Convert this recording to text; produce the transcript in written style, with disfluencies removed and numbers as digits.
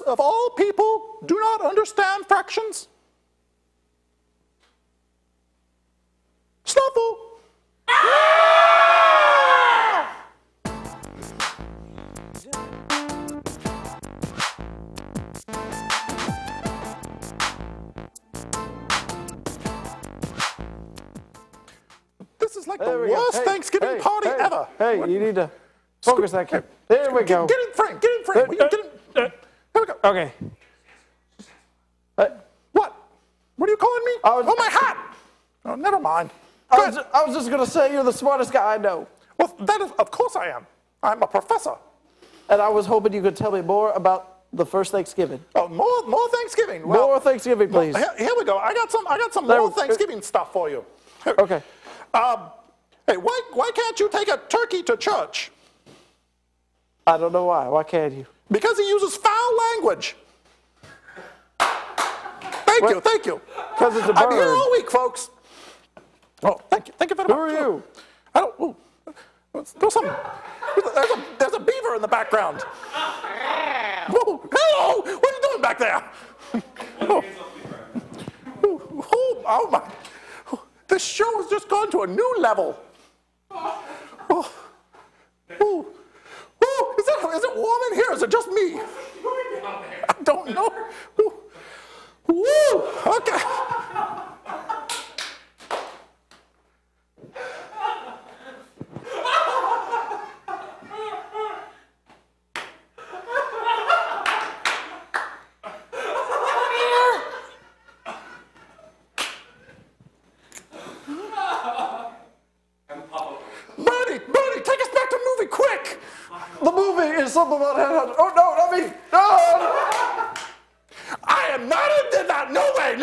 of all people do not understand fractions? Snuffle. This is like the worst Thanksgiving party ever. Hey, you need to focus that camera. There we go. Get in frame. Get in frame. Here we go. Okay. What? What are you calling me? Oh, my hat. Oh, never mind. I was just going to say you're the smartest guy I know. Well, that is, of course I am. I'm a professor. And I was hoping you could tell me more about the first Thanksgiving. Oh, more Thanksgiving. Well, more Thanksgiving, please. Here we go. I got some more Thanksgiving stuff for you. Okay. Hey, why can't you take a turkey to church? I don't know why. Why can't you? Because he uses foul language. Thank you. Because it's a bird. I'm here all week, folks. Oh, thank you very much. Who are you? I don't. Ooh, there's a beaver in the background. Whoa, hello! What are you doing back there? Oh my! This show has just gone to a new level. Is it warm in here? Is it just me? I don't know. Woo! Okay. Bernie, take us back to the movie, quick! The movie is something about headhunters. Oh, no, not me. No! I am not into that. No way.